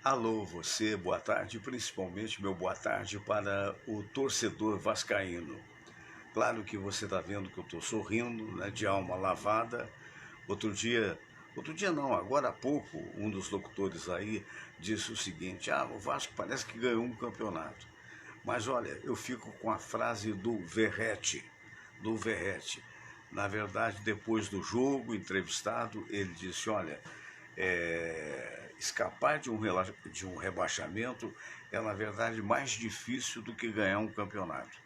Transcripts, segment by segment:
Alô, você, boa tarde, principalmente meu boa tarde para o torcedor vascaíno. Claro que você está vendo que eu estou sorrindo, né, de alma lavada. Outro dia não, agora há pouco, um dos locutores aí disse o seguinte: o Vasco parece que ganhou um campeonato. Mas olha, eu fico com a frase do Verratti. Na verdade, depois do jogo, entrevistado, ele disse: olha, escapar de um rebaixamento é, na verdade, mais difícil do que ganhar um campeonato.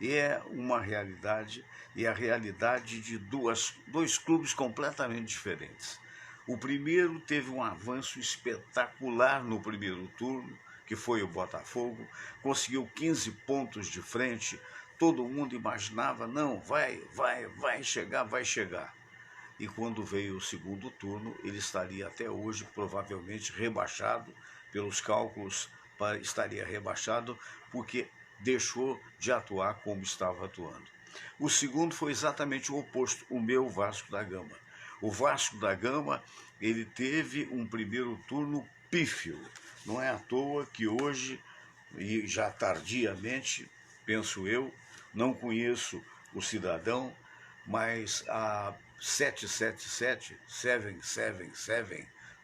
E é uma realidade, e a realidade de dois clubes completamente diferentes. O primeiro teve um avanço espetacular no primeiro turno, que foi o Botafogo, conseguiu 15 pontos de frente, todo mundo imaginava, não, vai chegar, vai chegar. E quando veio o segundo turno, ele estaria até hoje provavelmente rebaixado, pelos cálculos, estaria rebaixado porque deixou de atuar como estava atuando. O segundo foi exatamente o oposto, o meu Vasco da Gama. O Vasco da Gama, ele teve um primeiro turno pífio. Não é à toa que hoje, e já tardiamente, penso eu, não conheço o cidadão, mas a 777,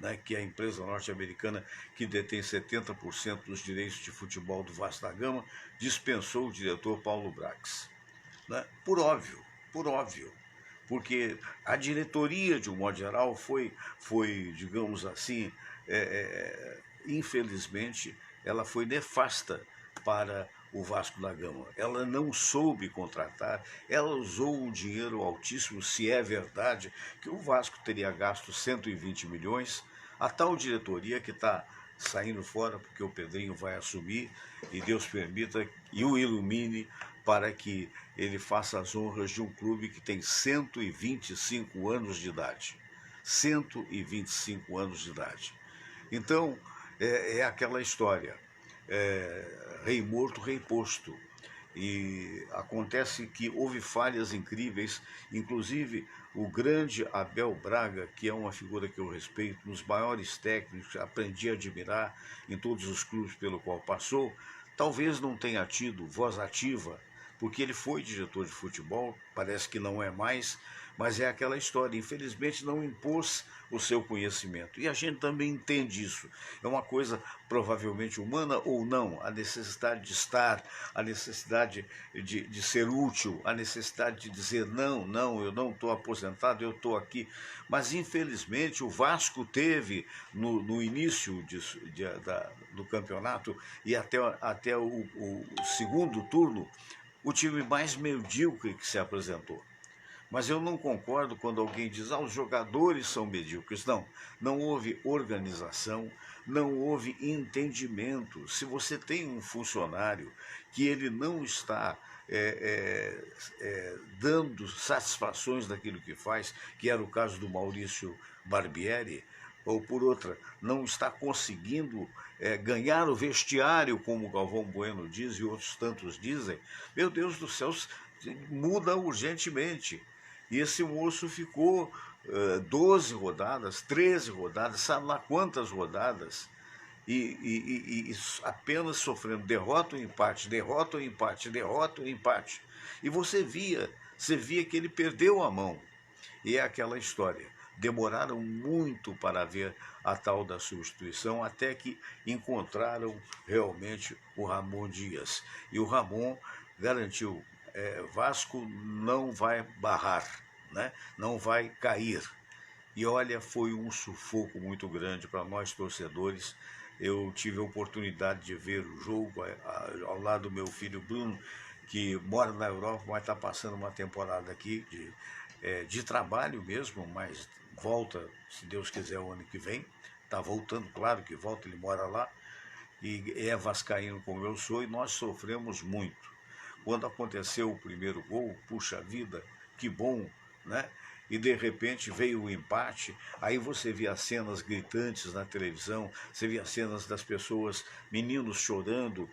né, que é a empresa norte-americana que detém 70% dos direitos de futebol do Vasco da Gama, dispensou o diretor Paulo Brax. Né? Por óbvio, porque a diretoria, de um modo geral, foi digamos assim, infelizmente, ela foi nefasta para o Vasco da Gama. Ela não soube contratar, ela usou um dinheiro altíssimo, se é verdade, que o Vasco teria gasto 120 milhões, a tal diretoria que está saindo fora, porque o Pedrinho vai assumir, e Deus permita e o ilumine para que ele faça as honras de um clube que tem 125 anos de idade. 125 anos de idade. Então, é aquela história, rei morto, rei posto. E acontece que houve falhas incríveis, inclusive o grande Abel Braga, que é uma figura que eu respeito, um dos maiores técnicos, aprendi a admirar em todos os clubes pelo qual passou, talvez não tenha tido voz ativa, porque ele foi diretor de futebol, parece que não é mais, mas é aquela história, infelizmente não impôs o seu conhecimento. E a gente também entende isso. É uma coisa provavelmente humana ou não, a necessidade de estar, a necessidade de ser útil, a necessidade de dizer não, eu não estou aposentado, eu estou aqui. Mas infelizmente o Vasco teve no início do campeonato e até o segundo turno, o time mais medíocre que se apresentou. Mas eu não concordo quando alguém diz, os jogadores são medíocres. Não, não houve organização, não houve entendimento. Se você tem um funcionário que ele não está dando satisfações daquilo que faz, que era o caso do Maurício Barbieri, ou por outra, não está conseguindo ganhar o vestiário, como o Galvão Bueno diz e outros tantos dizem, meu Deus do céu, muda urgentemente. E esse moço ficou 12 rodadas, 13 rodadas, sabe lá quantas rodadas, e apenas sofrendo derrota ou empate, derrota ou empate, derrota ou empate. E você via que ele perdeu a mão. E é aquela história. Demoraram muito para ver a tal da substituição, até que encontraram realmente o Ramon Dias. E o Ramon garantiu, Vasco não vai barrar, né? Não vai cair. E olha, foi um sufoco muito grande para nós torcedores. Eu tive a oportunidade de ver o jogo ao lado do meu filho Bruno, que mora na Europa, mas está passando uma temporada aqui de trabalho mesmo, mas volta, se Deus quiser, o ano que vem. Está voltando, claro que volta, ele mora lá. E é vascaíno como eu sou, e nós sofremos muito. Quando aconteceu o primeiro gol, puxa vida, que bom, né? E de repente veio o empate, aí você via cenas gritantes na televisão, você via cenas das pessoas, meninos chorando,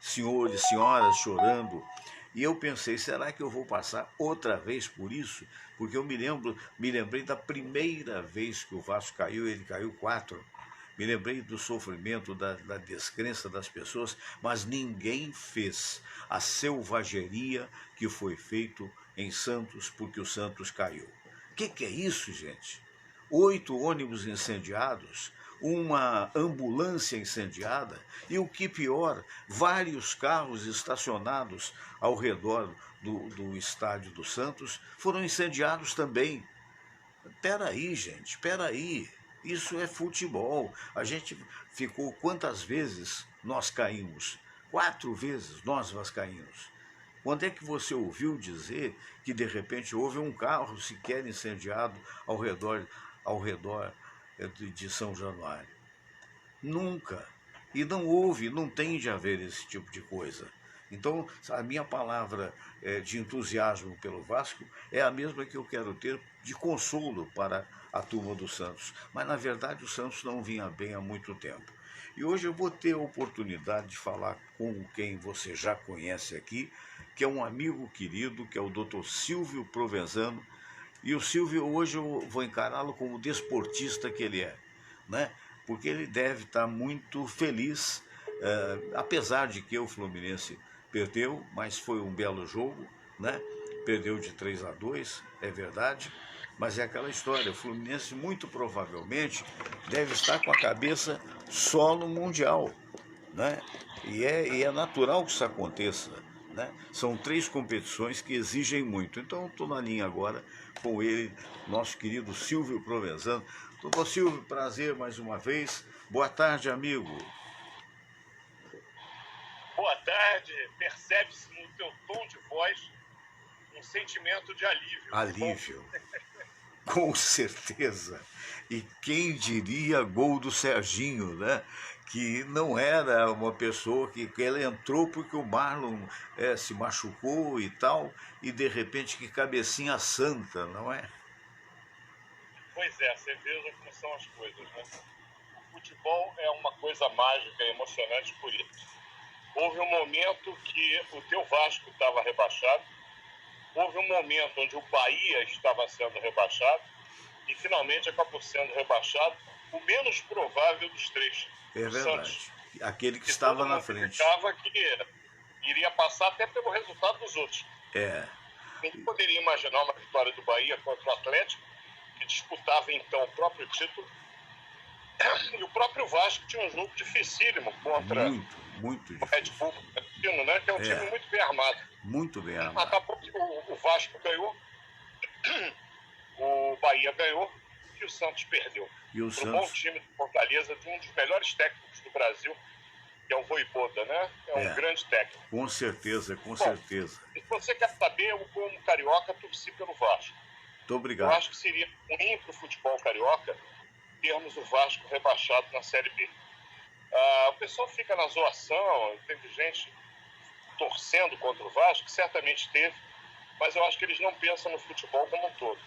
senhores, senhoras chorando. E eu pensei, será que eu vou passar outra vez por isso? Porque eu me lembrei da primeira vez que o Vasco caiu, ele caiu 4. me lembrei do sofrimento, da descrença das pessoas, mas ninguém fez a selvageria que foi feito em Santos porque o Santos caiu. O que é isso, gente? 8 ônibus incendiados, uma ambulância incendiada e, o que pior, vários carros estacionados ao redor do estádio do Santos foram incendiados também. Peraí, gente, peraí. Isso é futebol. A gente ficou quantas vezes nós caímos? 4 vezes nós vascaínos. Quando é que você ouviu dizer que de repente houve um carro sequer incendiado ao redor de São Januário? Nunca. E não houve, não tem de haver esse tipo de coisa. Então, a minha palavra de entusiasmo pelo Vasco é a mesma que eu quero ter de consolo para a turma do Santos. Mas, na verdade, o Santos não vinha bem há muito tempo. E hoje eu vou ter a oportunidade de falar com quem você já conhece aqui, que é um amigo querido, que é o Dr. Silvio Provenzano. E o Silvio, hoje eu vou encará-lo como o desportista que ele é, né? Porque ele deve estar muito feliz, apesar de que o Fluminense perdeu, mas foi um belo jogo, né? Perdeu de 3-2, é verdade, mas é aquela história, o Fluminense muito provavelmente deve estar com a cabeça só no Mundial, né? E é natural que isso aconteça, né? São 3 competições que exigem muito. Então, estou na linha agora com ele, nosso querido Silvio Provenzano. Doutor Silvio, prazer mais uma vez. Boa tarde, amigo. Boa tarde. Percebe-se no teu tom de voz um sentimento de alívio. Alívio. Com certeza. E quem diria gol do Serginho, né? Que não era uma pessoa que ele entrou porque o Marlon se machucou e tal, e de repente que cabecinha santa, não é? Pois é, você vê como são as coisas, né? O futebol é uma coisa mágica e emocionante por isso. Houve um momento que o teu Vasco estava rebaixado, houve um momento onde o Bahia estava sendo rebaixado, e finalmente acabou sendo rebaixado o menos provável dos 3. É verdade. Santos, aquele que estava na frente. Achava que iria passar até pelo resultado dos outros. Ninguém poderia imaginar uma vitória do Bahia contra o Atlético, que disputava então o próprio título. E o próprio Vasco tinha um jogo dificílimo contra muito o Red Bull, né, que é um time muito bem armado. Muito bem armado. Acabou que o Vasco ganhou, o Bahia ganhou e o Santos perdeu. E o Santos... bom time de Fortaleza, de um dos melhores técnicos do Brasil, que é o Voivoda, né? É um grande técnico. Com certeza, com certeza. E se você quer saber, eu, como carioca, torci pelo Vasco. Muito obrigado. Eu acho que seria ruim para o futebol carioca termos o Vasco rebaixado na Série B. O pessoal fica na zoação, teve gente torcendo contra o Vasco, que certamente teve, mas eu acho que eles não pensam no futebol como um todo.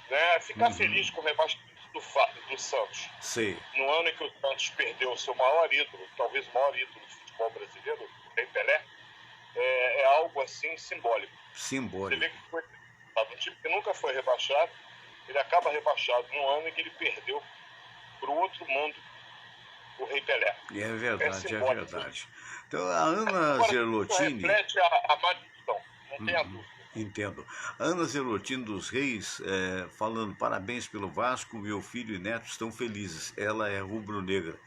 Né? Ficar feliz com o rebaixamento do Santos. Sim. No ano em que o Santos perdeu o seu maior ídolo, talvez o maior ídolo do futebol brasileiro, o Rei Pelé, é algo assim simbólico. Simbólico. Você vê que foi um time que nunca foi rebaixado, ele acaba rebaixado no ano em que ele perdeu para o outro mundo o Rei Pelé. E é verdade, é verdade. Então, a Ana Zerlotini... reflete a maldição, não tem a dúvida. Entendo. A Ana Zerlotini dos Reis, falando parabéns pelo Vasco, meu filho e neto estão felizes. Ela é rubro-negra.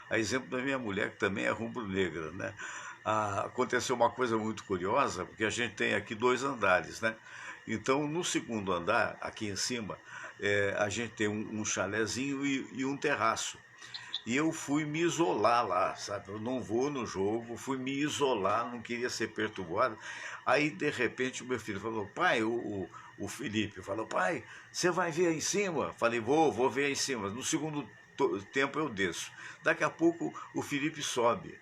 A exemplo da minha mulher, que também é rubro-negra, né? Aconteceu uma coisa muito curiosa, porque a gente tem aqui 2 andares, né? Então, no segundo andar, aqui em cima, a gente tem um chalezinho e um terraço. E eu fui me isolar lá, sabe? Eu não vou no jogo, fui me isolar, não queria ser perturbado. Aí, de repente, o meu filho falou, pai, o Felipe falou, pai, você vai ver aí em cima? Falei, vou ver aí em cima. No segundo tempo eu desço. Daqui a pouco o Felipe sobe,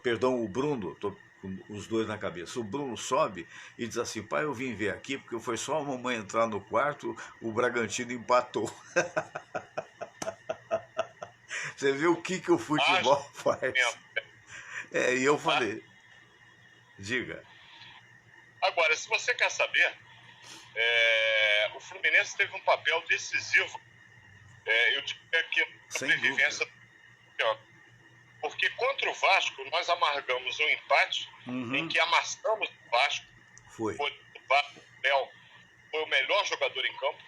perdão, o Bruno, tô com os 2 na cabeça. O Bruno sobe e diz assim, pai, eu vim ver aqui porque foi só a mamãe entrar no quarto, o Bragantino empatou. Você vê o que o futebol faz. E eu falei, diga. Agora, se você quer saber, o Fluminense teve um papel decisivo, eu diria que na sobrevivência contra o Vasco, nós amargamos um empate em que amassamos o Vasco. Foi. O Vasco, foi o melhor jogador em campo.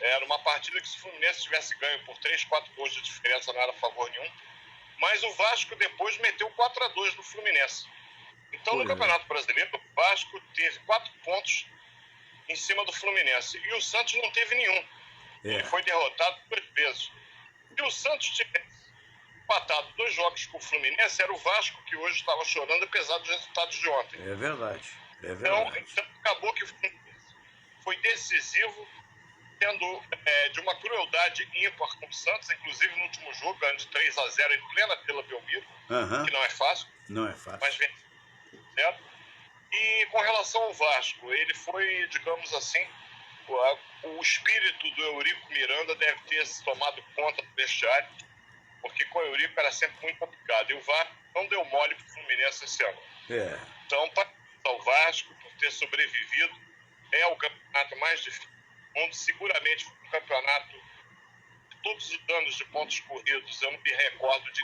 Era uma partida que se o Fluminense tivesse ganho por 3, 4 gols de diferença não era a favor nenhum. Mas o Vasco depois meteu 4-2 no Fluminense. Então, no Campeonato Brasileiro, o Vasco teve 4 pontos em cima do Fluminense. E o Santos não teve nenhum. Ele foi derrotado 2 vezes. Se o Santos tivesse empatado 2 jogos com o Fluminense, era o Vasco que hoje estava chorando, apesar dos resultados de ontem. É verdade. É verdade. Então acabou que o Fluminense foi decisivo, tendo de uma crueldade ímpar com o Santos, inclusive no último jogo, ganhando de 3-0 em plena Vila Belmiro, que não é fácil. Não é fácil. Mas vem certo. E com relação ao Vasco, ele foi, digamos assim, o espírito do Eurico Miranda deve ter se tomado conta do vestiário, porque com o Eurico era sempre muito complicado. E o Vasco não deu mole para o Fluminense esse ano. Então, para o Vasco, por ter sobrevivido, é o campeonato mais difícil do mundo. Seguramente foi um campeonato de todos os anos de pontos corridos. Eu não me recordo de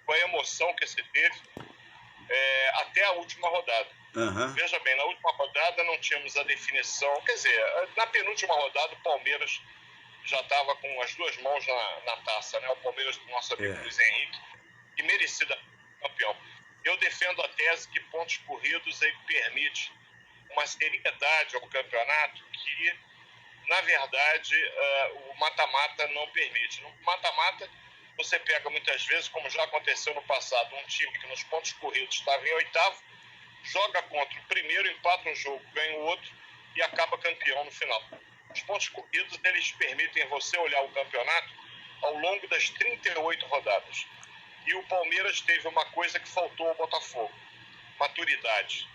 com a emoção que se teve até a última rodada. Veja bem, na última rodada não tínhamos a definição. Quer dizer, na penúltima rodada o Palmeiras já estava com as 2 mãos na taça, né? O Palmeiras do nosso amigo Luiz Henrique, e merecida campeão. Eu defendo a tese que pontos corridos ele permite uma seriedade ao campeonato que, na verdade, o mata-mata não permite. No mata-mata, você pega muitas vezes, como já aconteceu no passado, um time que nos pontos corridos estava em 8º, joga contra o primeiro, empata um jogo, ganha o outro e acaba campeão no final. Os pontos corridos, eles permitem você olhar o campeonato ao longo das 38 rodadas. E o Palmeiras teve uma coisa que faltou ao Botafogo: maturidade.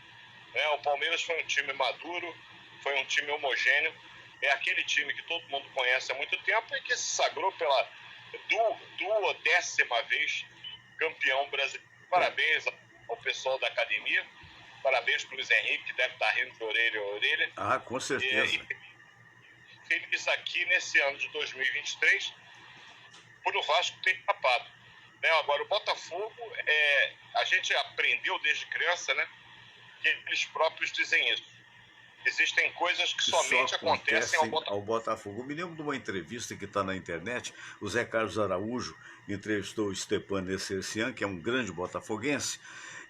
O Palmeiras foi um time maduro, foi um time homogêneo, é aquele time que todo mundo conhece há muito tempo e que se sagrou pela 10ª vez campeão brasileiro. Parabéns ao pessoal da academia, parabéns para o Luiz Henrique, que deve estar rindo de orelha a orelha. Com certeza. E feliz aqui nesse ano de 2023, por o Vasco ter escapado. Agora, o Botafogo, a gente aprendeu desde criança, né, que eles próprios dizem isso. Existem coisas que somente acontecem ao Botafogo. Eu me lembro de uma entrevista que está na internet. O Zé Carlos Araújo entrevistou o Stepan Nessercian, que é um grande botafoguense,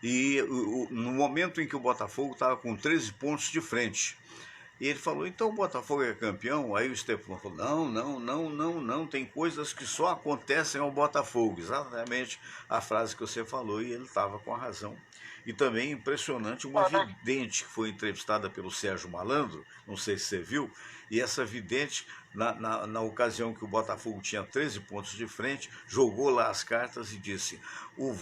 e no momento em que o Botafogo estava com 13 pontos de frente. E ele falou: então o Botafogo é campeão? Aí o Stepan falou: não, tem coisas que só acontecem ao Botafogo. Exatamente a frase que você falou, e ele estava com a razão. E também impressionante, uma vidente que foi entrevistada pelo Sérgio Malandro, não sei se você viu, e essa vidente, na ocasião que o Botafogo tinha 13 pontos de frente, jogou lá as cartas e disse: o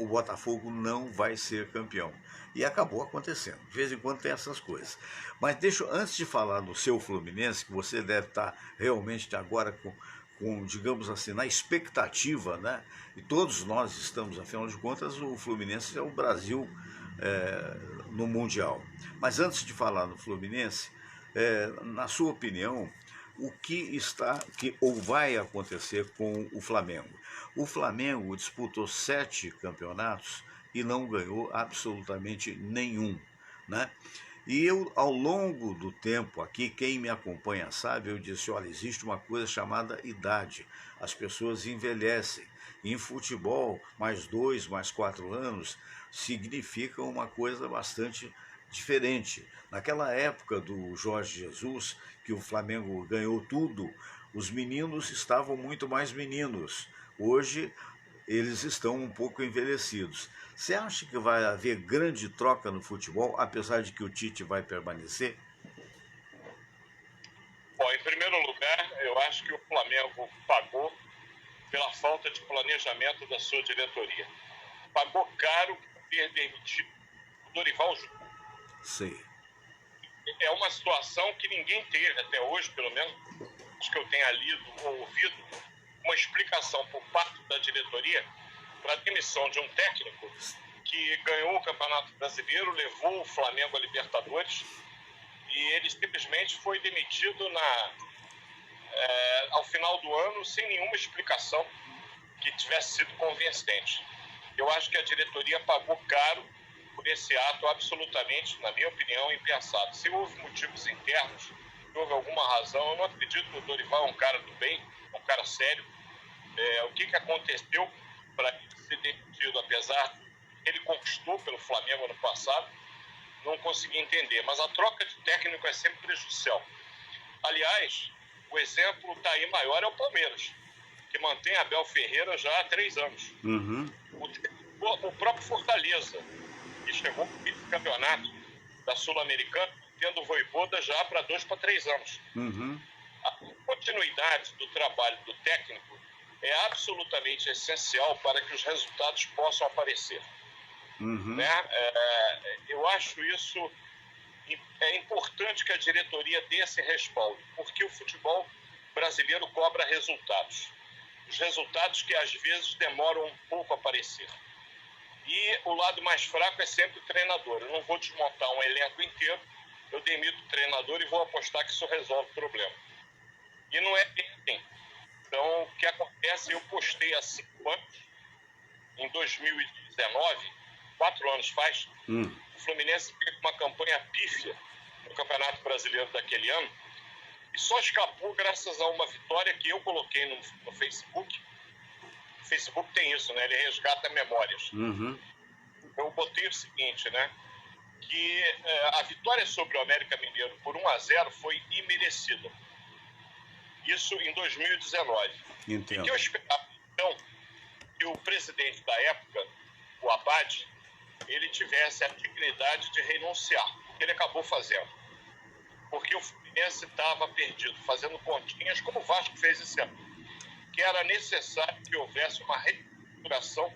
Botafogo não vai ser campeão. E acabou acontecendo. De vez em quando tem essas coisas. Mas antes de falar do seu Fluminense, que você deve estar realmente agora com, digamos assim, na expectativa, né? E todos nós estamos, afinal de contas, o Fluminense é o Brasil no Mundial. Mas antes de falar no Fluminense, na sua opinião, o que vai acontecer com o Flamengo? O Flamengo disputou 7 campeonatos e não ganhou absolutamente nenhum, né? E eu, ao longo do tempo aqui, quem me acompanha sabe, eu disse: olha, existe uma coisa chamada idade. As pessoas envelhecem. Em futebol, mais 2, mais 4 anos significa uma coisa bastante diferente. Naquela época do Jorge Jesus, que o Flamengo ganhou tudo, os meninos estavam muito mais meninos. Hoje, eles estão um pouco envelhecidos. Você acha que vai haver grande troca no futebol, apesar de que o Tite vai permanecer? Bom, em primeiro lugar, eu acho que o Flamengo pagou pela falta de planejamento da sua diretoria. Pagou caro por ter demitido o Dorival Júnior. Sim. É uma situação que ninguém teve até hoje, pelo menos, acho que eu tenha lido ou ouvido, uma explicação por parte da diretoria para a demissão de um técnico que ganhou o Campeonato Brasileiro, levou o Flamengo a Libertadores, e ele simplesmente foi demitido ao final do ano sem nenhuma explicação. que tivesse sido convincente. Eu acho que a diretoria pagou caro por esse ato absolutamente, na minha opinião, impensado. Se houve motivos internos, se houve alguma razão, eu não acredito que o Dorival é um cara do bem, um cara sério. O que aconteceu para ele ser demitido, apesar que ele conquistou pelo Flamengo ano passado, não consegui entender. Mas a troca de técnico é sempre prejudicial. Aliás, o exemplo está aí maior é o Palmeiras, que mantém Abel Ferreira já há 3 anos. Uhum. O próprio Fortaleza, que chegou ao vice-campeonato da Sul-Americana, tendo o Vojvoda já para 2 para 3 anos. Uhum. A continuidade do trabalho do técnico é absolutamente essencial para que os resultados possam aparecer. Uhum. Né? Eu acho isso importante que a diretoria dê esse respaldo, porque o futebol brasileiro cobra resultados. Os resultados que às vezes demoram um pouco a aparecer. E o lado mais fraco é sempre o treinador. Eu não vou desmontar um elenco inteiro, eu demito o treinador e vou apostar que isso resolve o problema. E não é bem assim. Então, o que acontece, eu postei há 5 anos, em 2019, 4 anos faz, o Fluminense fez uma campanha pífia no Campeonato Brasileiro daquele ano e só escapou graças a uma vitória que eu coloquei no Facebook. O Facebook tem isso, né? Ele resgata memórias. Uhum. Eu botei o seguinte, né? Que a vitória sobre o América Mineiro por 1-0 foi imerecida. Isso em 2019. Entendo. E que eu esperava, então, que o presidente da época, o Abad, ele tivesse a dignidade de renunciar, o que ele acabou fazendo. Porque o Fluminense estava perdido, fazendo continhas, como o Vasco fez esse ano. Que era necessário que houvesse uma reestruturação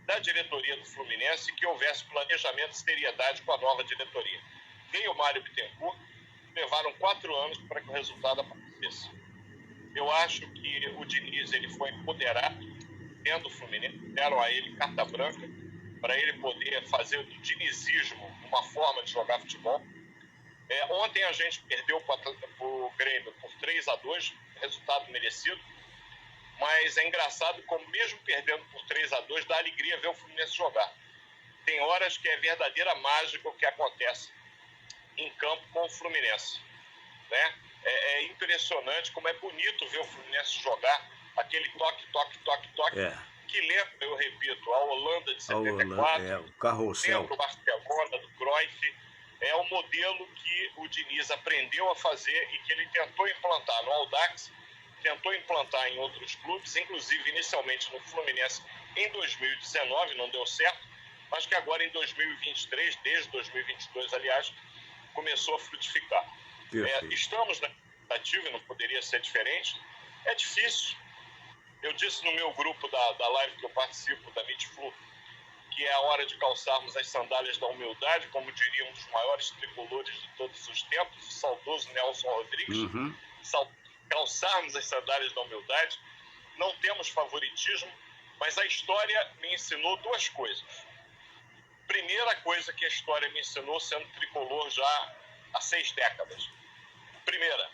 da diretoria do Fluminense e que houvesse planejamento e seriedade com a nova diretoria. Veio o Mário Bittencourt, levaram 4 anos para que o resultado aparecesse. Eu acho que o Diniz ele foi empoderado dentro do Fluminense, deram a ele carta branca para ele poder fazer do dinizismo uma forma de jogar futebol. Ontem a gente perdeu para o Grêmio por 3-2, resultado merecido, mas é engraçado como mesmo perdendo por 3-2 dá alegria ver o Fluminense jogar. Tem horas que é verdadeira mágica o que acontece em campo com o Fluminense, né? É impressionante como é bonito ver o Fluminense jogar, aquele toque, que lembra, eu repito, a Holanda de 74, o carrossel. lembra o Barcelona do Cruyff. É o modelo que o Diniz aprendeu a fazer e que ele tentou implantar no Audax, tentou implantar em outros clubes, inclusive inicialmente no Fluminense em 2019, não deu certo, mas que agora em 2023, desde 2022, aliás, começou a frutificar. Estamos na expectativa, e não poderia ser diferente. É difícil. Eu disse no meu grupo da live que eu participo, da Meet Flu, que é a hora de calçarmos as sandálias da humildade, como diria um dos maiores tricolores de todos os tempos, o saudoso Nelson Rodrigues. Uhum. Calçarmos as sandálias da humildade. Não temos favoritismo, mas a história me ensinou 2 coisas. Primeira coisa que a história me ensinou, sendo tricolor já há 6 décadas. Primeira,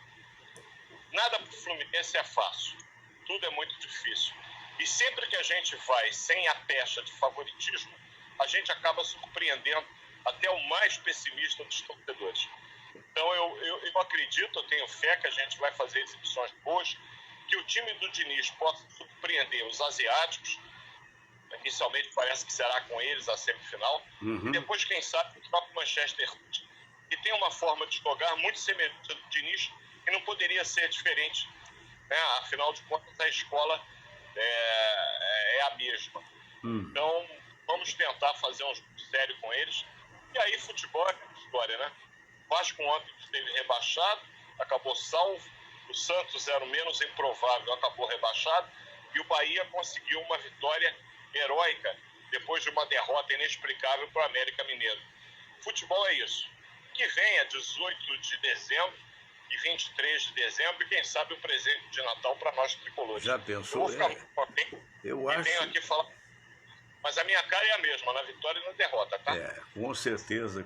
nada para o Fluminense é fácil. Tudo é muito difícil. E sempre que a gente vai sem a pecha de favoritismo, a gente acaba surpreendendo até o mais pessimista dos torcedores. Então eu acredito, eu tenho fé que a gente vai fazer exibições boas, que o time do Diniz possa surpreender os asiáticos. Inicialmente parece que será com eles a semifinal. Uhum. E depois, quem sabe, o próprio Manchester City, que tem uma forma de jogar muito semelhante ao do Diniz, e não poderia ser diferente, né? Afinal de contas, a escola é a mesma. Então, vamos tentar fazer um jogo sério com eles. E aí, futebol é aquela história, né? O Vasco ontem esteve rebaixado, acabou salvo. O Santos era o menos improvável, acabou rebaixado. E o Bahia conseguiu uma vitória heróica depois de uma derrota inexplicável para o América Mineiro. Futebol é isso. Que venha 18 de dezembro e 23 de dezembro e quem sabe o presente de Natal para nós tricolores. Já pensou? Eu vou ficar muito contente e venho aqui falar. Mas a minha cara é a mesma, na vitória e na derrota, tá? Com certeza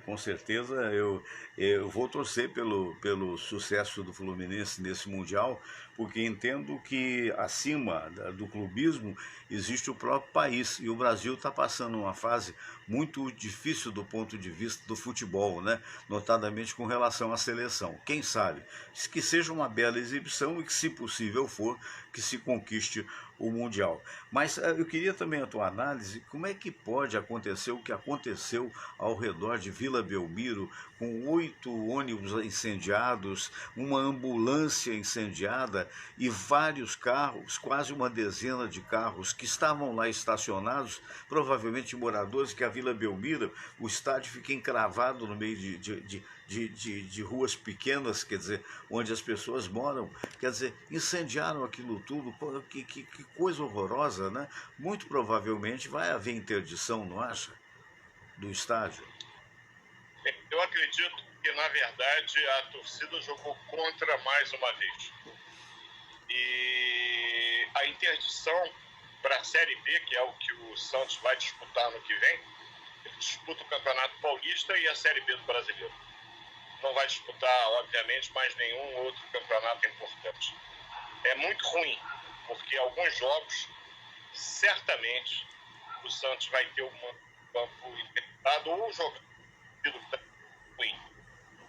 eu vou torcer pelo sucesso do Fluminense nesse Mundial, porque entendo que acima do clubismo existe o próprio país, e o Brasil está passando uma fase muito difícil do ponto de vista do futebol, né? Notadamente com relação à seleção. Quem sabe que seja uma bela exibição e que, se possível for, que se conquiste o Mundial. Mas eu queria também a tua análise, como é que pode acontecer o que aconteceu ao redor de Vila Belmiro, com 8 ônibus incendiados, uma ambulância incendiada e vários carros, quase uma dezena de carros que estavam lá estacionados, provavelmente moradores, que a Vila Belmiro, o estádio fica encravado no meio de ruas pequenas, quer dizer, onde as pessoas moram, quer dizer, incendiaram aquilo tudo, que coisa horrorosa, né? Muito provavelmente vai haver interdição, não acha? Do estádio. Eu acredito que, na verdade, a torcida jogou contra mais uma vez. E a interdição para a Série B, que é o que o Santos vai disputar no que vem, ele disputa o Campeonato Paulista e a Série B do Brasileiro. Não vai disputar, obviamente, mais nenhum outro campeonato importante. É muito ruim, porque alguns jogos, certamente, o Santos vai ter um campo infectado ou jogando ruim.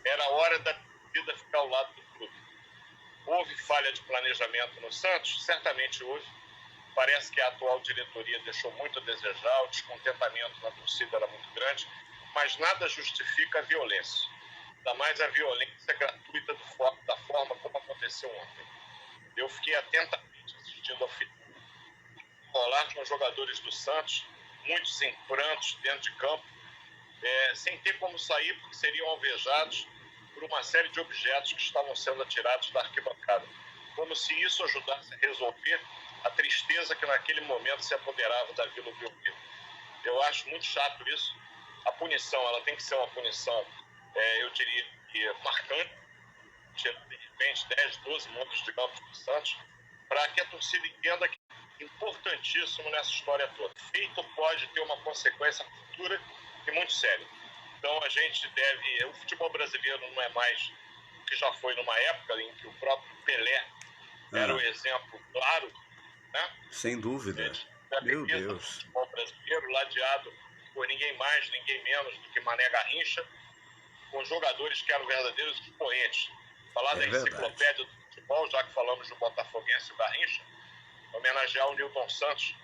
Era hora da torcida ficar ao lado do clube. Houve falha de planejamento no Santos? Certamente houve. Parece que a atual diretoria deixou muito a desejar, o descontentamento na torcida era muito grande, mas nada justifica a violência. Ainda mais a violência gratuita da forma como aconteceu ontem. Eu fiquei atentamente assistindo ao final. Rolar com os jogadores do Santos, muitos em prantos dentro de campo, sem ter como sair, porque seriam alvejados por uma série de objetos que estavam sendo atirados da arquibancada. Como se isso ajudasse a resolver a tristeza que naquele momento se apoderava da Vila Belmiro. Eu acho muito chato isso. A punição, ela tem que ser uma punição, eu diria que marcante, de repente 10, 12 minutos de campo do Santos, para que a torcida entenda que é importantíssimo nessa história toda. Feito pode ter uma consequência futura e muito séria. Então a gente deve... O futebol brasileiro não é mais o que já foi numa época em que o próprio Pelé era o exemplo claro, né? Sem dúvida. Meu Deus. O futebol brasileiro, ladeado por ninguém mais, ninguém menos do que Mané Garrincha, com jogadores que eram verdadeiros expoentes. Falar da enciclopédia do futebol, já que falamos do botafoguense Garrincha, homenagear o Newton Santos.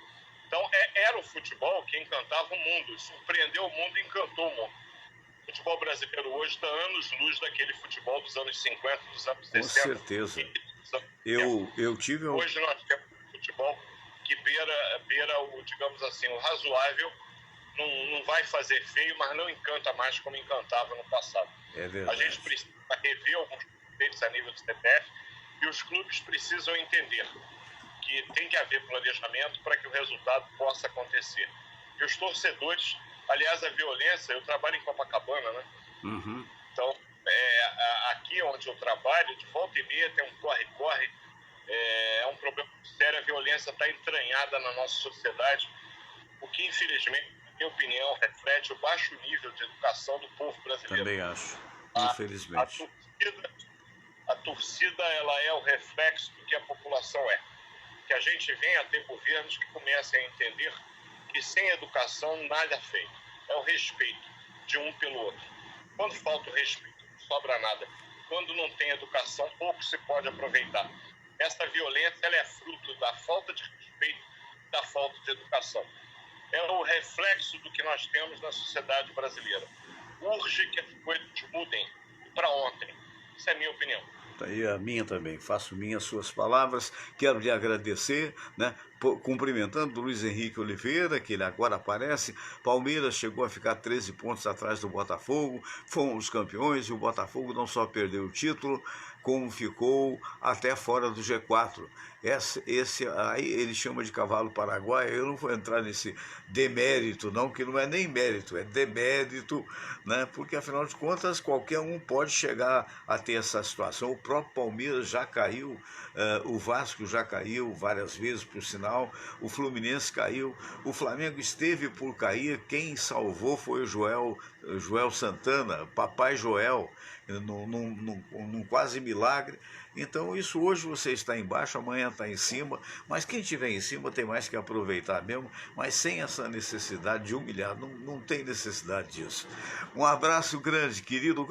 Então, era o futebol que encantava o mundo, surpreendeu o mundo e encantou o mundo. O futebol brasileiro hoje está anos-luz daquele futebol dos anos 50, dos anos 60. Com certeza. Eu tive... Hoje nós temos um futebol que beira o, digamos assim, o razoável, não vai fazer feio, mas não encanta mais como encantava no passado. É verdade. A gente precisa rever alguns conceitos a nível do CPF e os clubes precisam entender que tem que haver planejamento para que o resultado possa acontecer. E os torcedores, aliás, a violência, eu trabalho em Copacabana, né? Uhum. Então, aqui onde eu trabalho, de volta e meia tem um corre-corre, é um problema sério, a violência está entranhada na nossa sociedade, o que infelizmente, na minha opinião, reflete o baixo nível de educação do povo brasileiro. Também acho, infelizmente. A torcida ela é o reflexo do que a população é. Que a gente venha a ter governos que comecem a entender que sem educação nada é feito. É o respeito de um pelo outro. Quando falta o respeito, não sobra nada. Quando não tem educação, pouco se pode aproveitar. Essa violência ela é fruto da falta de respeito, da falta de educação. É o reflexo do que nós temos na sociedade brasileira. Urge que as coisas mudem para ontem. Essa é a minha opinião. E a minha também, faço minhas suas palavras, quero lhe agradecer, né, cumprimentando o Luiz Henrique Oliveira, que ele agora aparece. Palmeiras chegou a ficar 13 pontos atrás do Botafogo, fomos os campeões e o Botafogo não só perdeu o título, como ficou até fora do G4. Esse aí ele chama de cavalo paraguaio. Eu não vou entrar nesse demérito não, que não é nem mérito, é demérito, né? Porque afinal de contas qualquer um pode chegar a ter essa situação. O próprio Palmeiras já caiu, o Vasco já caiu várias vezes, por sinal. final, o Fluminense caiu, o Flamengo esteve por cair, quem salvou foi o Joel Santana, Papai Joel, num quase milagre. Então isso hoje você está embaixo, amanhã está em cima, mas quem estiver em cima tem mais que aproveitar mesmo, mas sem essa necessidade de humilhar, não tem necessidade disso. Um abraço grande, querido.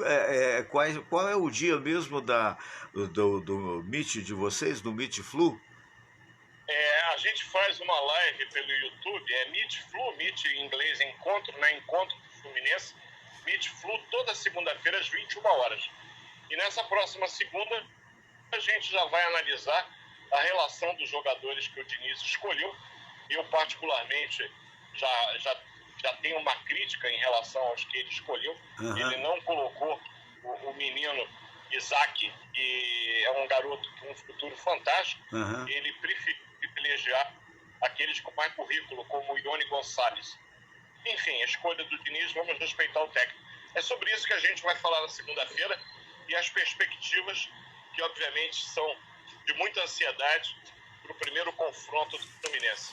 Qual é o dia mesmo do Meet de vocês, do Meet Flu? A gente faz uma live pelo YouTube, Meet Flu, Meet em inglês encontro, né? Encontro do Fluminense, Meet Flu, toda segunda-feira às 21 horas. E nessa próxima segunda, a gente já vai analisar a relação dos jogadores que o Diniz escolheu. Eu, particularmente, já tenho uma crítica em relação aos que ele escolheu. Uhum. Ele não colocou o menino Isaac, que é um garoto com um futuro fantástico. Uhum. Ele preferiu privilegiar aqueles com mais currículo, como o Ione Gonçalves. Enfim, a escolha do Diniz, vamos respeitar o técnico. É sobre isso que a gente vai falar na segunda-feira e as perspectivas que, obviamente, são de muita ansiedade para o primeiro confronto do Fluminense.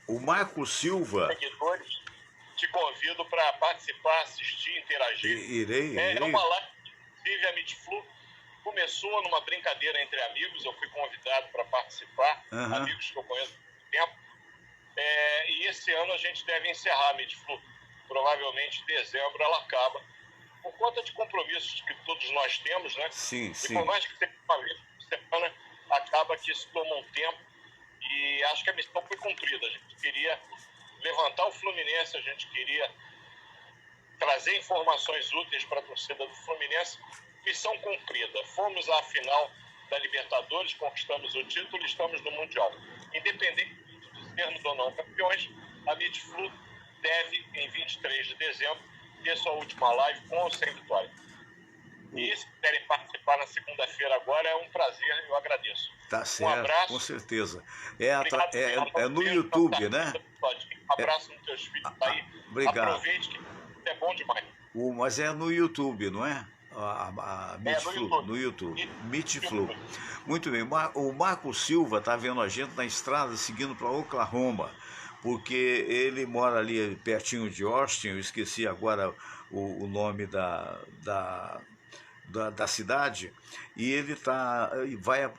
O Marco Silva... Seguidores, te convido para participar, assistir, interagir. Irei. É uma live, inclusive, a Midflu começou numa brincadeira entre amigos, eu fui convidado para participar, amigos que eu conheço há muito tempo. E esse ano a gente deve encerrar a Midflu. Provavelmente em dezembro ela acaba, por conta de compromissos que todos nós temos, né? Sim. E por mais que seja uma vez por semana, acaba que isso toma um tempo e acho que a missão foi cumprida. A gente queria levantar o Fluminense, a gente queria trazer informações úteis para a torcida do Fluminense. Missão cumprida. Fomos à final da Libertadores, conquistamos o título e estamos no Mundial. Independente de sermos ou não campeões, a Midflu deve, em 23 de dezembro, ter sua última live com ou sem vitória. E se quiserem participar na segunda-feira agora, é um prazer, eu agradeço. Tá certo, um abraço, com certeza. Obrigado, no YouTube, né? Um abraço nos teus filhos aí. Obrigado. Aproveite que é bom demais. Mas é no YouTube, não é? A Meetflu, no YouTube. Meetflu. Muito bem. O Marco Silva está vendo a gente na estrada seguindo para Oklahoma, porque ele mora ali pertinho de Austin. Eu esqueci agora o nome da cidade, e ele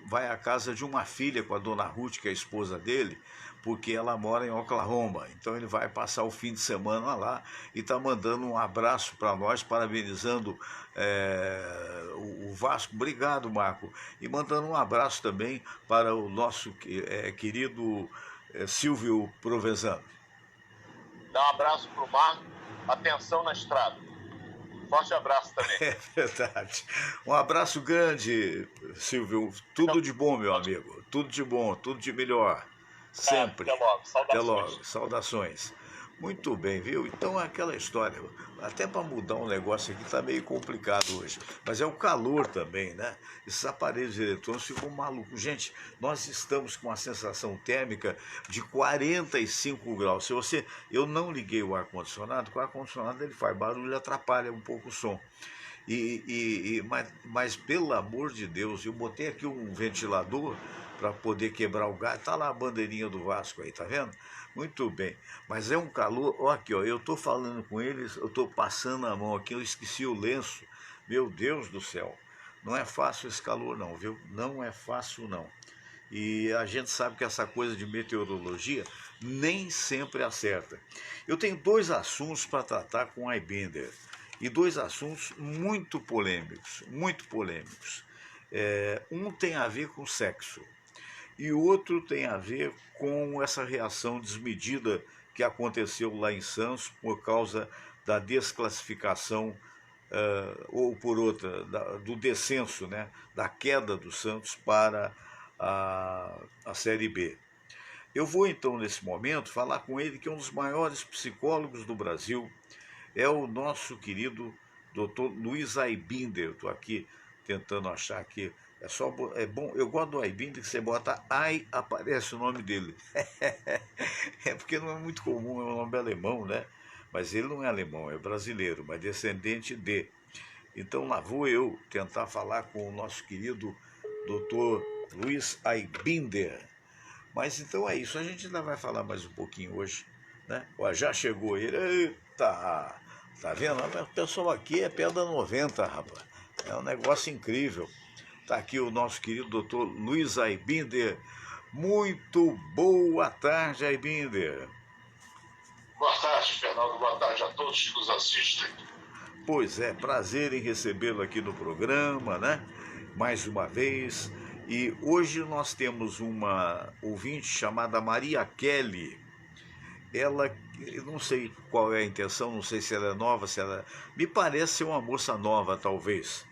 vai à casa de uma filha com a dona Ruth, que é a esposa dele, porque ela mora em Oklahoma. Então ele vai passar o fim de semana lá e está mandando um abraço para nós, parabenizando o Vasco. Obrigado, Marco. E mandando um abraço também para o nosso querido Silvio Provenzano. Dá um abraço para o Marco. Atenção na estrada. Forte abraço também. É verdade. Um abraço grande, Silvio. Tudo de bom, meu amigo. Tudo de bom, tudo de melhor. Sempre. Até logo. Saudações. Até logo. Saudações. Muito bem, viu? Então é aquela história. Até para mudar um negócio aqui tá meio complicado hoje. Mas é o calor também, né? Esses aparelhos eletrônicos ficam malucos. Gente, nós estamos com uma sensação térmica de 45 graus. Eu não liguei o ar-condicionado, porque o ar-condicionado ele faz barulho e atrapalha um pouco o som. Mas pelo amor de Deus, eu botei aqui um ventilador para poder quebrar o gás. Tá lá a bandeirinha do Vasco aí, tá vendo? Muito bem, mas é um calor. Ó, aqui, ó, eu tô falando com eles, eu tô passando a mão aqui, eu esqueci o lenço. Meu Deus do céu, não é fácil esse calor não, viu? Não é fácil não. E a gente sabe que essa coisa de meteorologia nem sempre acerta. Eu tenho dois assuntos para tratar com a Aibinder, e dois assuntos muito polêmicos, muito polêmicos. Um tem a ver com sexo, e o outro tem a ver com essa reação desmedida que aconteceu lá em Santos por causa da desclassificação, ou por outra, do descenso, né, da queda do Santos para a Série B. Eu vou então, nesse momento, falar com ele, que é um dos maiores psicólogos do Brasil, é o nosso querido Dr. Luiz Aibinder. Estou aqui tentando achar aqui. É bom, eu gosto do Aibinder, que você bota Ai, aparece o nome dele. É porque não é muito comum, é um nome alemão, né? Mas ele não é alemão, é brasileiro, mas descendente de. Então lá vou eu tentar falar com o nosso querido Dr. Luiz Aibinder. Mas então é isso, a gente ainda vai falar mais um pouquinho hoje, né? Ó, já chegou ele, eita, tá vendo? O pessoal aqui é pedra 90, rapaz, é um negócio incrível. Tá aqui o nosso querido doutor Luiz Aibinder. Muito boa tarde, Aibinder. Boa tarde, Fernando. Boa tarde a todos que nos assistem. Pois é, prazer em recebê-lo aqui no programa, né? Mais uma vez. E hoje nós temos uma ouvinte chamada Maria Kelly. Ela, eu não sei qual é a intenção, não sei se ela é nova, se ela. Me parece ser uma moça nova, talvez.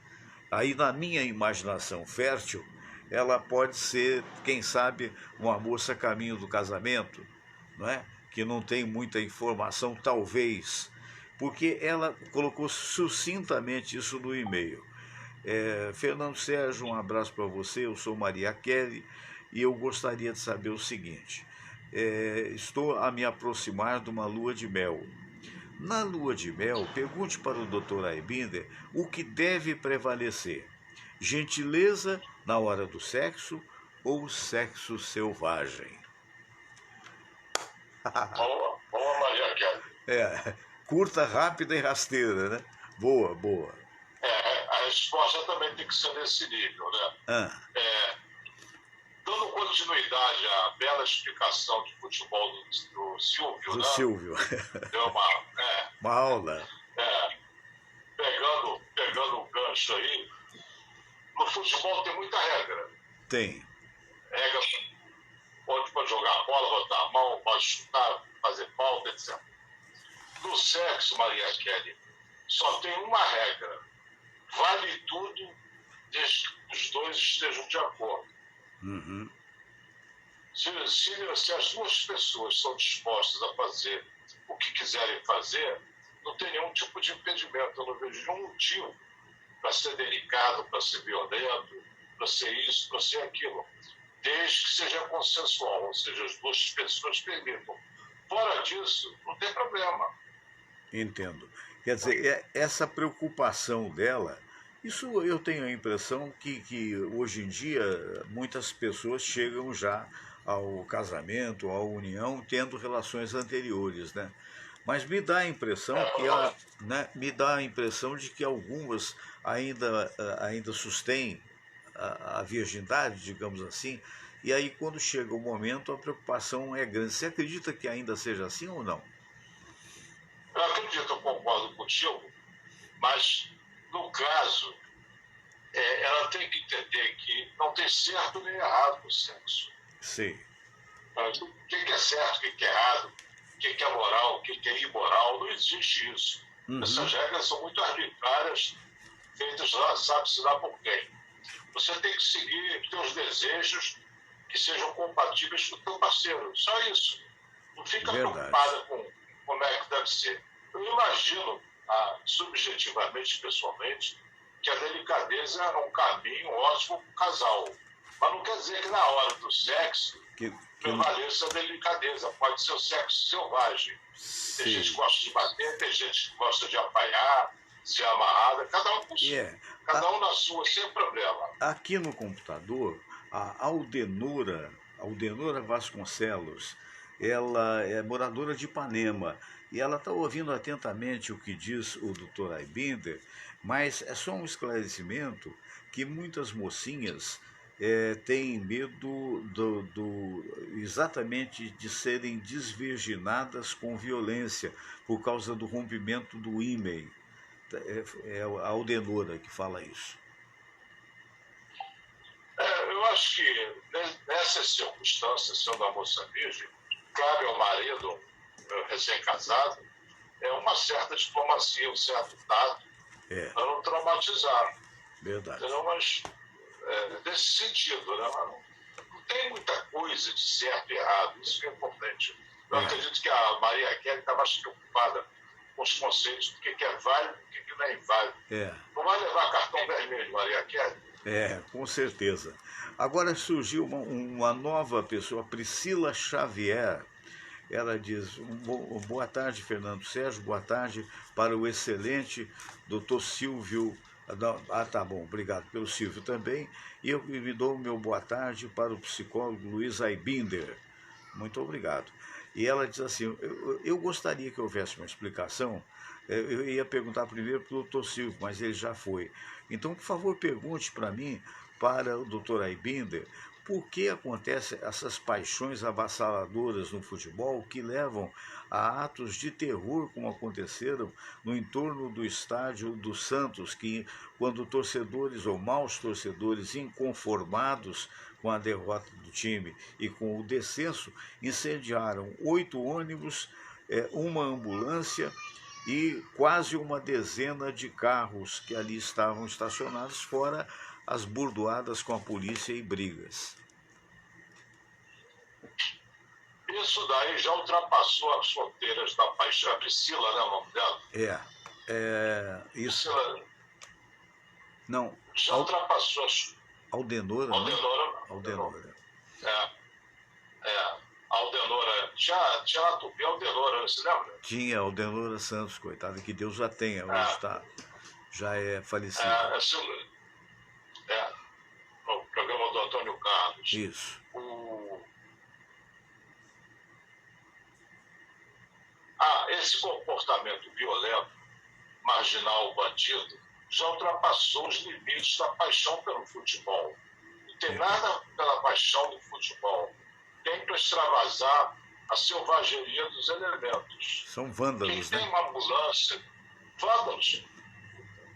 Aí, na minha imaginação fértil, ela pode ser, quem sabe, uma moça a caminho do casamento, não é? Que não tem muita informação, talvez, porque ela colocou sucintamente isso no e-mail. Fernando Sérgio, um abraço para você, eu sou Maria Kelly e eu gostaria de saber o seguinte: estou a me aproximar de uma lua de mel. Na lua de mel, pergunte para o Dr. Aibinder o que deve prevalecer: gentileza na hora do sexo ou sexo selvagem? Boa, Maria Kelly. Curta, rápida e rasteira, né? Boa, boa. A resposta também tem que ser nesse nível, né? Ah, Dando continuidade à bela explicação de futebol do Silvio, do né? Silvio. Deu Uma aula. Pegando o gancho aí, no futebol tem muita regra. Tem. Regra pode jogar bola, botar a mão, pode chutar, fazer falta, etc. No sexo, Maria Kelly, só tem uma regra: vale tudo desde que os dois estejam de acordo. Uhum. Se as duas pessoas são dispostas a fazer o que quiserem fazer, não tem nenhum tipo de impedimento. Eu não vejo nenhum motivo para ser delicado, para ser violento, para ser isso, para ser aquilo, desde que seja consensual, ou seja, as duas pessoas permitam. Fora disso, não tem problema. Entendo. Quer dizer, essa preocupação dela, isso eu tenho a impressão que hoje em dia muitas pessoas chegam já ao casamento, à união, tendo relações anteriores, né? Mas me dá a impressão me dá a impressão de que algumas ainda sustêm a virgindade, digamos assim, e aí quando chega o momento a preocupação é grande. Você acredita que ainda seja assim ou não? Eu acredito, eu concordo contigo, mas no caso, ela tem que entender que não tem certo nem errado no sexo. Sim. O que é certo, o que é errado, o que é moral, o que é imoral, não existe isso. Uhum. Essas regras são muito arbitrárias, feitas lá, sabe-se lá por quem. Você tem que seguir teus desejos que sejam compatíveis com o teu parceiro. Só isso. Não fica preocupada com como é que deve ser. Eu imagino, subjetivamente, pessoalmente, que a delicadeza é um caminho ótimo para o casal. Mas não quer dizer que na hora do sexo prevaleça a delicadeza. Pode ser o sexo selvagem. Tem gente que gosta de bater, tem gente que gosta de apanhar, ser amarrada. Cada um com cada um na sua, sem problema. Aqui no computador, a Aldenora Vasconcelos, ela é moradora de Ipanema e ela está ouvindo atentamente o que diz o Dr. Aibinder, mas é só um esclarecimento que muitas mocinhas têm medo exatamente de serem desvirginadas com violência por causa do rompimento do ímen. É a Aldenora que fala isso. Eu acho que nessas circunstâncias, sendo a moça virgem, cabe ao marido recém-casado uma certa diplomacia, um certo tato, para não traumatizar. Verdade. Entendeu? Mas nesse sentido, né? Não tem muita coisa de certo e errado, isso que é importante. Eu acredito que a Maria Kelly está mais preocupada com os conceitos do que é válido e do que não é inválido. Não vai levar cartão vermelho, Maria Kelly? Com certeza. Agora surgiu uma nova pessoa, Priscila Xavier. Ela diz: boa tarde, Fernando Sérgio, boa tarde para o excelente Dr. Silvio Não, tá bom, obrigado pelo Silvio também. E eu me dou o meu boa tarde para o psicólogo Luiz Aibinder. Muito obrigado. E ela diz assim: eu gostaria que houvesse uma explicação. Eu ia perguntar primeiro para o doutor Silvio, mas ele já foi. Então, por favor, pergunte para mim, para o doutor Aibinder, por que acontecem essas paixões avassaladoras no futebol que levam a atos de terror, como aconteceram no entorno do estádio do Santos, que quando torcedores ou maus torcedores inconformados com a derrota do time e com o descenso, incendiaram 8 ônibus, uma ambulância e quase uma dezena de carros que ali estavam estacionados, fora as burdoadas com a polícia e brigas. Isso daí já ultrapassou as fronteiras da paixão. A Priscila, né, o nome dela? Isso. Priscila não. Já ultrapassou as... Aldenora, Aldenora. Né? Aldenora. Aldenora. Tinha na Tupi Aldenora, você lembra? Tinha Aldenora Santos, coitada, que Deus já tenha, hoje já é falecida. No programa do Antônio Carlos. Isso. Esse comportamento violento, marginal, bandido, já ultrapassou os limites da paixão pelo futebol. Não tem nada pela paixão do futebol. Tem para extravasar a selvageria dos elementos. São vândalos, Quem tem uma ambulância, vândalos,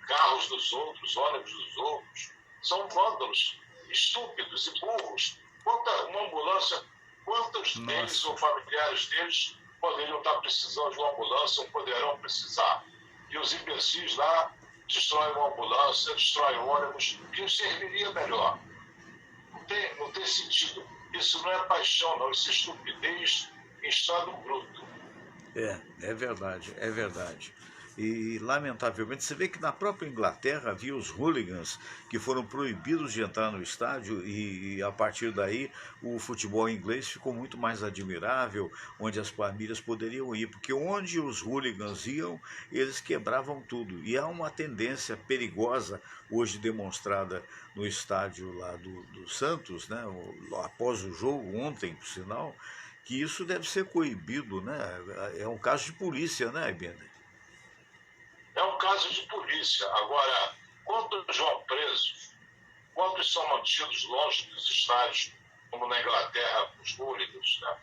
carros dos outros, ônibus dos outros, são vândalos, estúpidos e burros. Uma ambulância, quantos deles ou familiares deles poderiam estar precisando de uma ambulância ou poderão precisar? E os imbecis lá destroem uma ambulância, destroem ônibus, que serviria melhor. Não tem sentido. Isso não é paixão, não. Isso é estupidez em estado bruto. É verdade, é verdade. E, lamentavelmente, você vê que na própria Inglaterra havia os hooligans que foram proibidos de entrar no estádio e a partir daí o futebol inglês ficou muito mais admirável, onde as famílias poderiam ir, porque onde os hooligans iam, eles quebravam tudo. E há uma tendência perigosa hoje demonstrada no estádio lá do Santos, né, após o jogo, ontem, por sinal, que isso deve ser coibido, né? É um caso de polícia, né, Bender? É um caso de polícia. Agora, quantos vão presos? Quantos são mantidos longe dos estádios, como na Inglaterra, os hooligans? Né?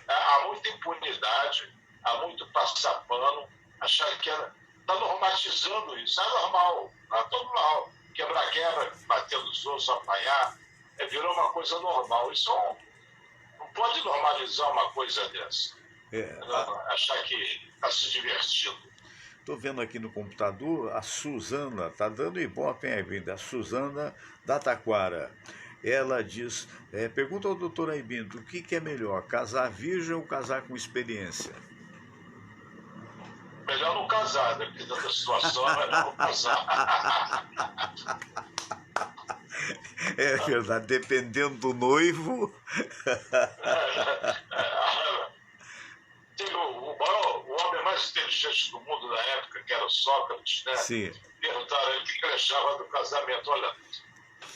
Há muita impunidade, há muito passapano, achar que está normatizando isso. É normal, está todo normal. Quebra-quebra, bater nos outros, apanhar, virou uma coisa normal. Isso não pode normalizar uma coisa dessa. Achar que está se divertindo. Estou vendo aqui no computador a Suzana, está dando ibope, hein, Aibindo? A Suzana da Taquara. Ela diz, pergunta ao doutor Aibindo, o que é melhor, casar virgem ou casar com experiência? Melhor não casar, dependendo da situação, é melhor não casar. É verdade, dependendo do noivo. O homem mais inteligente do mundo na época, que era o Sócrates, né? Sim. Perguntaram a ele o que ele achava do casamento. Olha,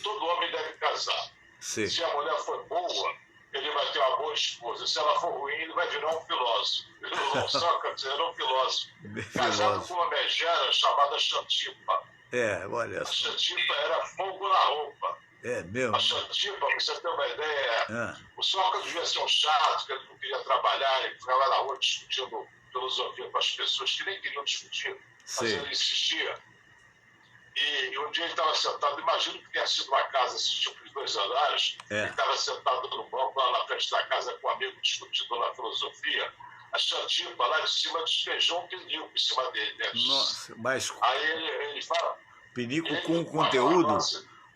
todo homem deve casar. Sim. Se a mulher for boa, ele vai ter uma boa esposa. Se ela for ruim, ele vai virar um filósofo. O Sócrates era um filósofo. Casado com uma megera chamada Xantipa. Olha só. só. A Xantipa era fogo na roupa. É mesmo? A Xantipa, pra você ter uma ideia, o Sócrates devia ser um chato, que ele não queria trabalhar, ele ficava na rua discutindo filosofia com as pessoas que nem queriam discutir, mas ele insistia. E um dia ele estava sentado, imagino que tenha sido uma casa, esse tipo de 2 andares, ele estava sentado no banco lá na frente da casa com um amigo discutindo na filosofia. A Xantipa lá de cima despejou um pinico em cima dele. Né? Nossa, mas... Aí ele fala... Pinico com conteúdo?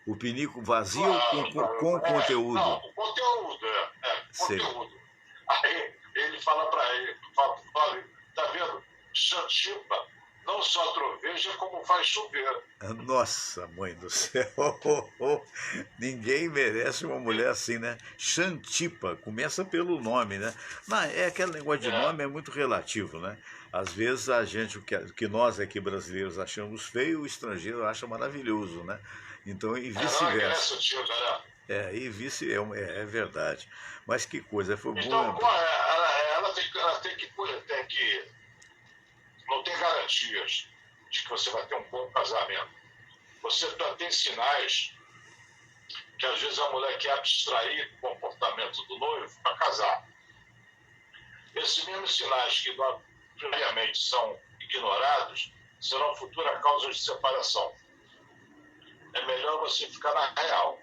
O pinico vazio com conteúdo? Não, com conteúdo, conteúdo. Aí ele fala para ele, fala, tá vendo? Xantipa não só troveja, como faz chover. Nossa, mãe do céu! Ninguém merece uma mulher assim, né? Xantipa, começa pelo nome, né? Não, é aquele negócio de É, nome é muito relativo, né? Às vezes a gente, o que nós aqui brasileiros achamos feio, o estrangeiro acha maravilhoso, né? Então, e não é vice-versa. Grécia Antiga, né? E vice, é verdade. Mas que coisa, foi bom Então, lembrar. ela tem que não tem garantias de que você vai ter um bom casamento. Você tem sinais que às vezes a mulher quer abstrair o comportamento do noivo para casar. Esses mesmos sinais que previamente são ignorados serão futuras causas de separação. É melhor você ficar na real.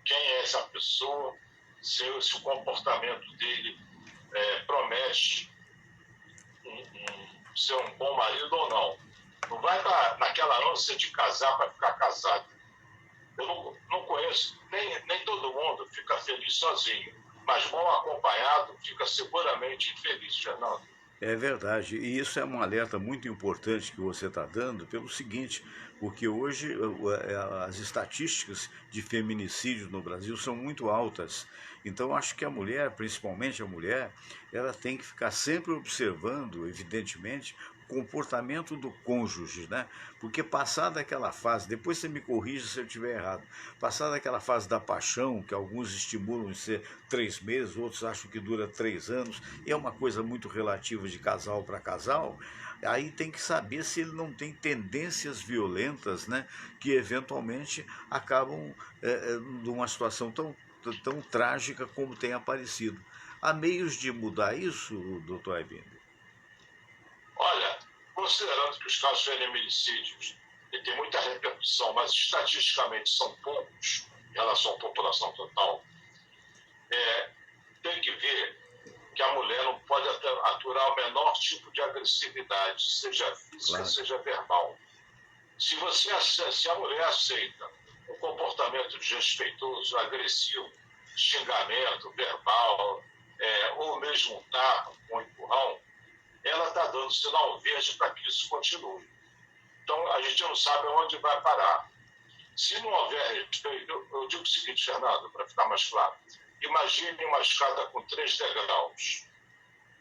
Quem é essa pessoa? Se o comportamento dele promete ser um bom marido ou não. Não vai naquela ânsia de casar para ficar casado. Eu não conheço, nem todo mundo fica feliz sozinho, mas mal acompanhado fica seguramente infeliz, Fernando. É verdade, e isso é um alerta muito importante que você está dando pelo seguinte, porque hoje as estatísticas de feminicídio no Brasil são muito altas. Então acho que a mulher, principalmente a mulher, ela tem que ficar sempre observando, evidentemente, o comportamento do cônjuge, né? Porque passada aquela fase, depois você me corrija se eu estiver errado, passada aquela fase da paixão, que alguns estimulam em ser 3 meses, outros acham que dura 3 anos, e é uma coisa muito relativa de casal para casal, aí tem que saber se ele não tem tendências violentas, né, que eventualmente acabam numa situação tão trágica como tem aparecido. Há meios de mudar isso, doutor Aibindo? Olha, considerando que os casos de feminicídios têm muita repercussão, mas estatisticamente são poucos em relação à população total, tem que ver que a mulher não pode aturar o menor tipo de agressividade, seja física, Claro. seja verbal. Se a mulher aceita um comportamento desrespeitoso, agressivo, xingamento verbal, ou mesmo um tapa, um empurrão, ela está dando sinal verde para que isso continue. Então, a gente não sabe aonde vai parar. Se não houver respeito, eu digo o seguinte, Fernando, para ficar mais claro. Imagine uma escada com 3 degraus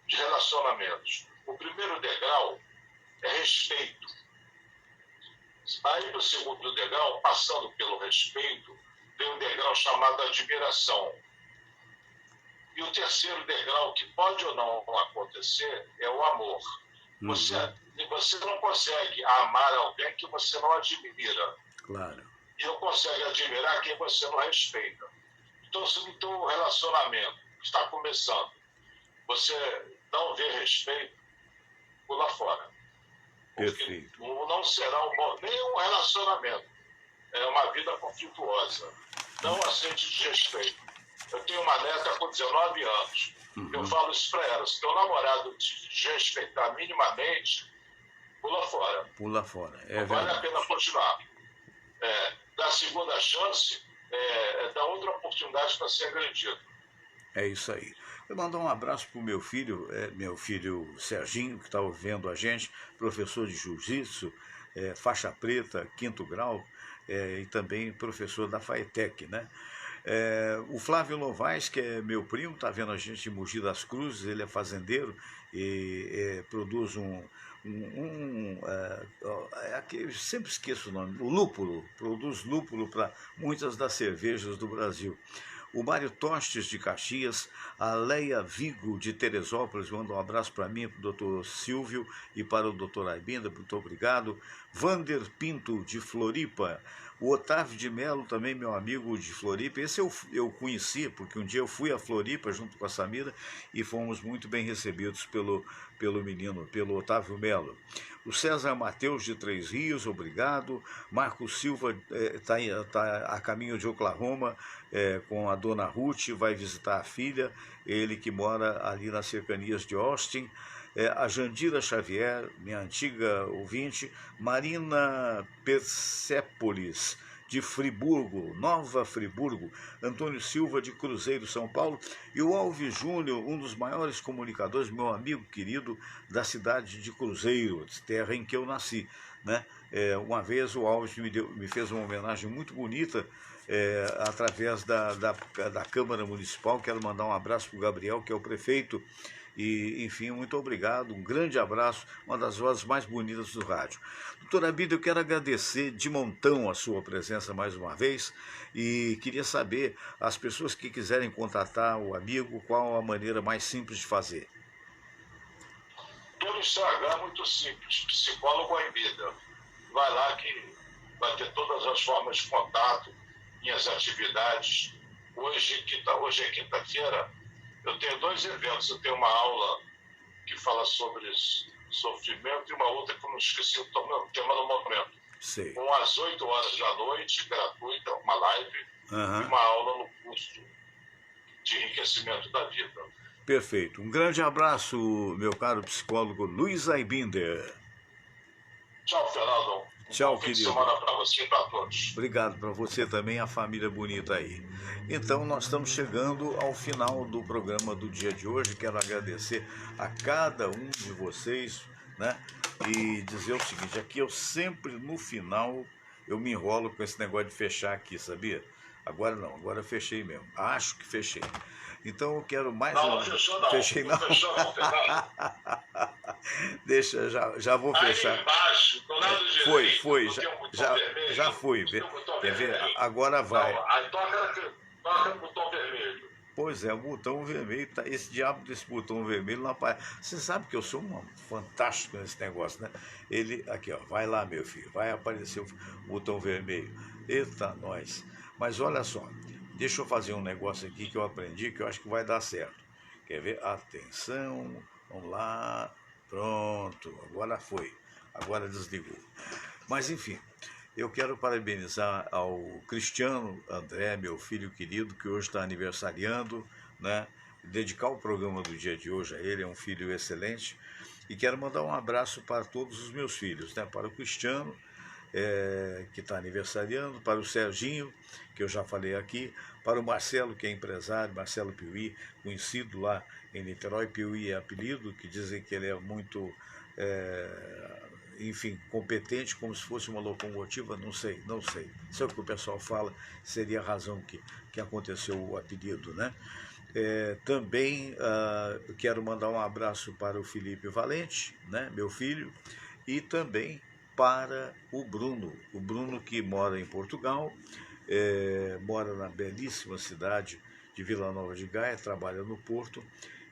de relacionamentos. O primeiro degrau é respeito. Aí, no segundo degrau, passando pelo respeito, tem um degrau chamado admiração. E o terceiro degrau, que pode ou não acontecer, é o amor. Você não consegue amar alguém que você não admira. Claro. E não consegue admirar quem você não respeita. Então, se no teu relacionamento está começando, você não vê respeito, pula fora. Perfeito. Porque não será nenhum relacionamento. É uma vida conflituosa. Não aceite desrespeito. Eu tenho uma neta com 19 anos. Eu falo isso para ela. Se teu namorado te desrespeitar minimamente, pula fora. Pula fora, Não vale a pena continuar. Dá segunda chance, dá outra oportunidade para ser agredido. É isso aí. Eu mandar um abraço para o meu filho Serginho, que está ouvindo a gente, professor de jiu-jitsu, faixa preta, 5º grau, e também professor da FAETEC, né? O Flávio Novaes, que é meu primo, está vendo a gente em Mogi das Cruzes, ele é fazendeiro e produz sempre esqueço o nome, o lúpulo, produz lúpulo para muitas das cervejas do Brasil. O Mário Tostes, de Caxias, a Leia Vigo, de Teresópolis, manda um abraço para mim, para o doutor Silvio e para o doutor Aibinda, muito obrigado. Vander Pinto, de Floripa. O Otávio de Melo, também meu amigo de Floripa. Esse eu conheci, porque um dia eu fui a Floripa junto com a Samira e fomos muito bem recebidos pelo menino, pelo Otávio Melo. O César Mateus, de Três Rios, obrigado. Marcos Silva está a caminho de Oklahoma com a dona Ruth, vai visitar a filha, ele que mora ali nas cercanias de Austin. A Jandira Xavier, minha antiga ouvinte. Marina Persépolis, de Friburgo, Nova Friburgo, Antônio Silva de Cruzeiro, São Paulo, e o Alves Júnior, um dos maiores comunicadores, meu amigo querido, da cidade de Cruzeiro, terra em que eu nasci, né? Uma vez o Alves me fez uma homenagem muito bonita, através da Câmara Municipal. Quero mandar um abraço para o Gabriel, que é o prefeito, e, enfim, muito obrigado, um grande abraço, uma das vozes mais bonitas do rádio. Doutora Abílio, eu quero agradecer de montão a sua presença mais uma vez, e queria saber, as pessoas que quiserem contatar o amigo, qual a maneira mais simples de fazer? Pelo Instagram, muito simples, psicólogo Aimida. Vai lá que vai ter todas as formas de contato, minhas atividades. Hoje é quinta-feira, eu tenho 2 eventos. Eu tenho uma aula que fala sobre sofrimento e uma outra que eu não esqueci o tema no momento. Sei. Às 8 horas da noite, gratuita, uma live, e uma aula no curso de enriquecimento da vida. Perfeito. Um grande abraço, meu caro psicólogo Luiz Aibinder. Tchau, Fernando. Tchau, bom fim de querido. semana para você e para todos. Obrigado para você também, a família bonita aí. Então, nós estamos chegando ao final do programa do dia de hoje. Quero agradecer a cada um de vocês, né? E dizer o seguinte, aqui eu sempre, no final, eu me enrolo com esse negócio de fechar aqui, sabia? Agora não, agora eu fechei mesmo. Acho que fechei. Então eu quero mais não, fechou não. Fechei não. Fechou não, Fernando. Deixa, já vou fechar. Aí embaixo, do lado direito, Foi, vermelho, já fui. Quer ver? Agora vai. Não, aí toca no botão vermelho. Pois é, o botão vermelho, esse diabo desse botão vermelho não aparece. Você sabe que eu sou fantástico nesse negócio, né? Ele, aqui ó, vai lá meu filho, vai aparecer o botão vermelho. Eita, nós. Mas olha só, deixa eu fazer um negócio aqui que eu aprendi, que eu acho que vai dar certo. Quer ver? Atenção, vamos lá. Pronto, agora foi. Agora desligou. Mas enfim, eu quero parabenizar ao Cristiano André, meu filho querido, que hoje está aniversariando, né? Dedicar o programa do dia de hoje a ele, é um filho excelente. E quero mandar um abraço para todos os meus filhos, né? Para o Cristiano, que está aniversariando, para o Serginho, que eu já falei aqui, para o Marcelo, que é empresário, Marcelo Piuí, conhecido lá em Niterói. Piuí é apelido, que dizem que ele é muito, enfim, competente, como se fosse uma locomotiva, não sei. Isso é o que o pessoal fala, seria a razão que aconteceu o apelido, né? Também quero mandar um abraço para o Felipe Valente, né, meu filho, e também para o Bruno que mora em Portugal, mora na belíssima cidade de Vila Nova de Gaia, trabalha no Porto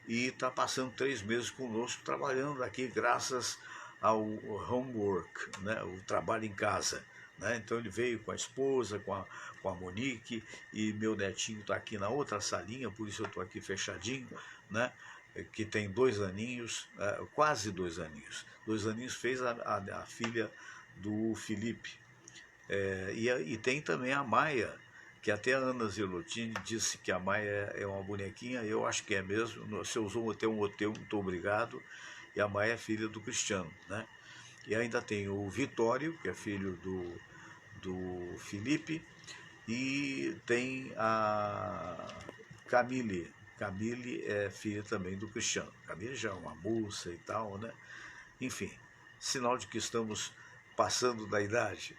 e está passando 3 meses conosco, trabalhando aqui graças ao homework, né, o trabalho em casa. Né? Então ele veio com a esposa, com a Monique, e meu netinho está aqui na outra salinha, por isso eu estou aqui fechadinho, né? Que tem 2 aninhos, quase 2 aninhos. 2 aninhos fez a filha do Felipe. E tem também a Maia, que até a Ana Zelotini disse que a Maia é uma bonequinha, eu acho que é mesmo. Você usou até um hotel, muito obrigado. E a Maia é filha do Cristiano, né? E ainda tem o Vitório, que é filho do Felipe, e tem a Camille. Camille é filha também do Cristiano. Camille já é uma moça e tal, né? Enfim, sinal de que estamos passando da idade.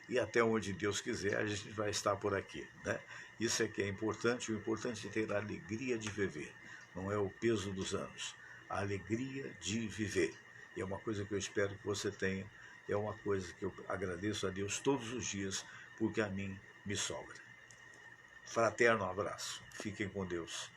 E até onde Deus quiser, a gente vai estar por aqui, né? Isso é que é importante. O importante é ter a alegria de viver. Não é o peso dos anos. A alegria de viver. E é uma coisa que eu espero que você tenha. É uma coisa que eu agradeço a Deus todos os dias, porque a mim me sobra. Fraterno abraço. Fiquem com Deus.